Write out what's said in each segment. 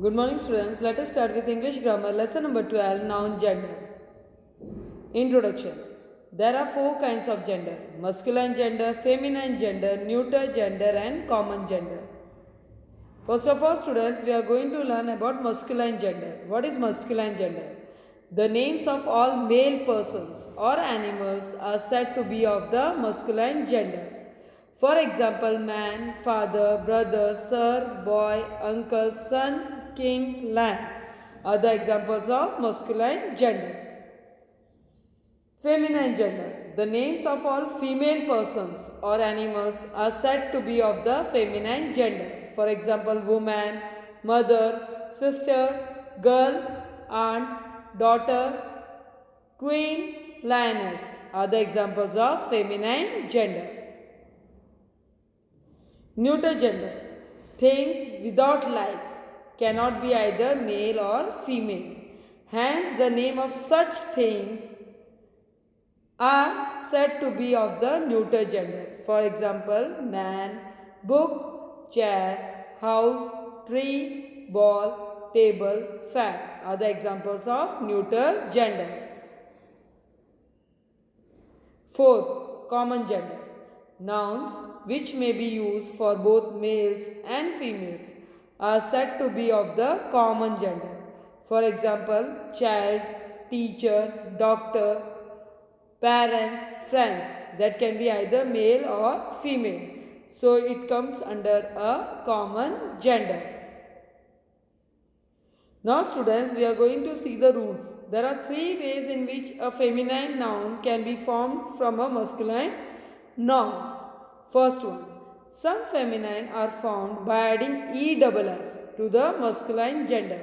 Good morning, students. Let us start with English grammar lesson number 12, noun gender. Introduction. There are four kinds of gender: masculine gender, feminine gender, neuter gender, and common gender. First of all, students, we are going to learn about masculine gender. What is masculine gender? The names of all male persons or animals are said to be of the masculine gender. For example, man, father, brother, sir, boy, uncle, son, king, lion are the examples of masculine gender. Feminine gender. The names of all female persons or animals are said to be of the feminine gender. For example, woman, mother, sister, girl, aunt, daughter, queen, lioness are the examples of feminine gender. Neuter gender. Things without life cannot be either male or female. Hence, the name of such things are said to be of the neuter gender. For example, man, book, chair, house, tree, ball, table, fan are the examples of neuter gender. Fourth, common gender. Nouns which may be used for both males and females are said to be of the common gender. For example, child, teacher, doctor, parents, friends, that can be either male or female. So it comes under a common gender. Now students, we are going to see the rules. There are three ways in which a feminine noun can be formed from a masculine noun. First one, some feminine are formed by adding ESS to the masculine gender.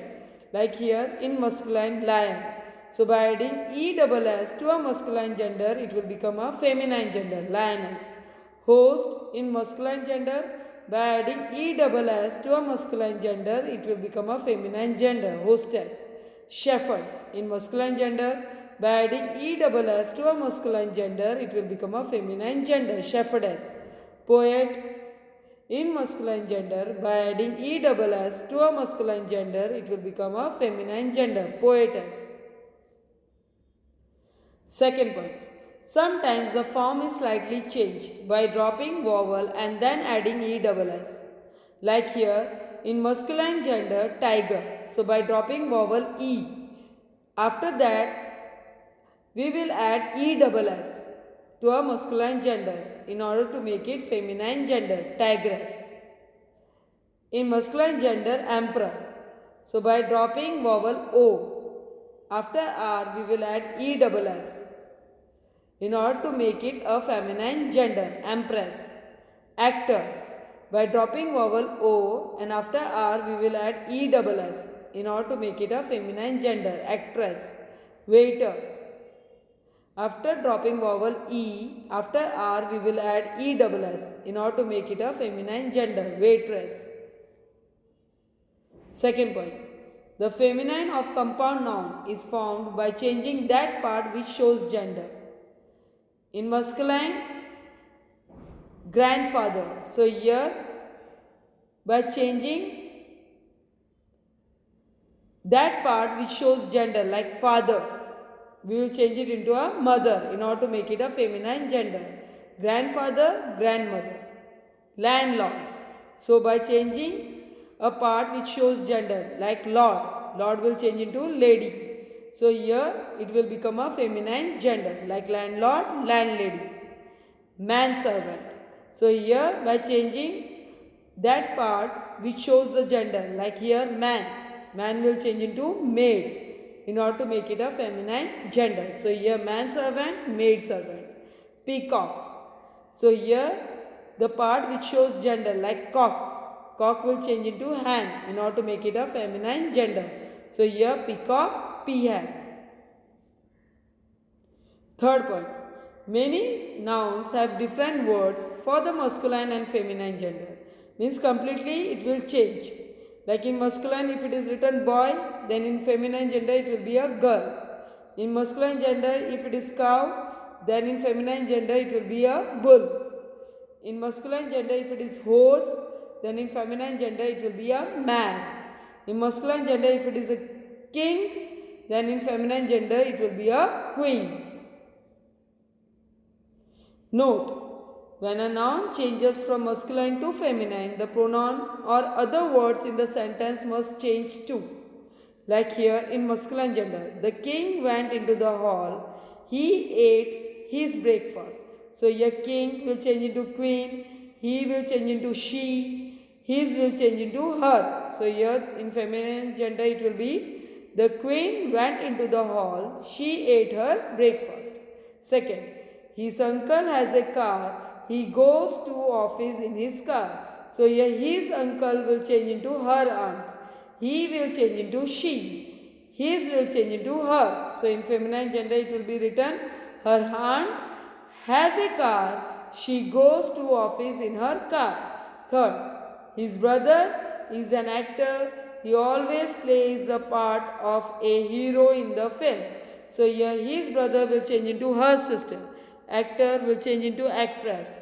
Like here in masculine, lion. So by adding ESS to a masculine gender, it will become a feminine gender, lioness. Host in masculine gender, by adding ESS to a masculine gender, it will become a feminine gender, hostess. Shepherd in masculine gender, by adding ESS to a masculine gender, it will become a feminine gender, shepherdess. Poet in masculine gender, by adding ESS to a masculine gender, it will become a feminine gender, poetess. Second point. Sometimes the form is slightly changed by dropping vowel and then adding ESS. Like here in masculine gender, tiger. So by dropping vowel E. After that, we will add ESS to a masculine gender in order to make it feminine gender, tigress. In masculine gender, emperor. So by dropping vowel O. After R, we will add ESS in order to make it a feminine gender, empress. Actor. By dropping vowel O and after R, we will add ESS in order to make it a feminine gender, actress. Waiter. After dropping vowel E, after R, we will add ESS in order to make it a feminine gender, waitress. Second point. The feminine of compound noun is formed by changing that part which shows gender. In masculine, grandfather. So here, by changing that part which shows gender, like father, we will change it into a mother in order to make it a feminine gender. Grandfather, grandmother. Landlord. So by changing a part which shows gender, like lord, lord will change into lady. So here it will become a feminine gender, like landlord, landlady. Manservant. So here by changing that part which shows the gender, like here man, man will change into maid in order to make it a feminine gender. So here manservant, maid servant. Peacock. So here the part which shows gender, like cock, cock will change into hen in order to make it a feminine gender. So here peacock, peahen. Third point. Many nouns have different words for the masculine and feminine gender. Means completely it will change. Like in masculine, if it is written boy, then in feminine gender it will be a girl. In masculine gender, if it is cow, then in feminine gender it will be a bull. In masculine gender, if it is horse, then in feminine gender it will be a man. In masculine gender, if it is a king, then in feminine gender, it will be a queen. Note, when a noun changes from masculine to feminine, the pronoun or other words in the sentence must change too. Like here in masculine gender, the king went into the hall, he ate his breakfast. So here king will change into queen, he will change into she, his will change into her. So here in feminine gender it will be the queen went into the hall, she ate her breakfast. Second, his uncle has a car, he goes to office in his car. So here his uncle will change into her aunt. He will change into she. His will change into her. So in feminine gender it will be written her aunt has a car. She goes to office in her car. Third, his brother is an actor. He always plays the part of a hero in the film. So here his brother will change into her sister. Actor will change into actress.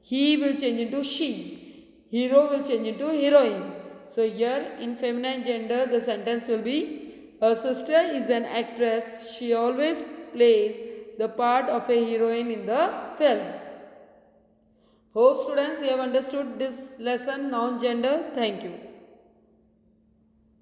He will change into she. Hero will change into heroine. So here in feminine gender the sentence will be her sister is an actress. She always plays the part of a heroine in the film. Hope students you have understood this lesson noun gender. Thank you.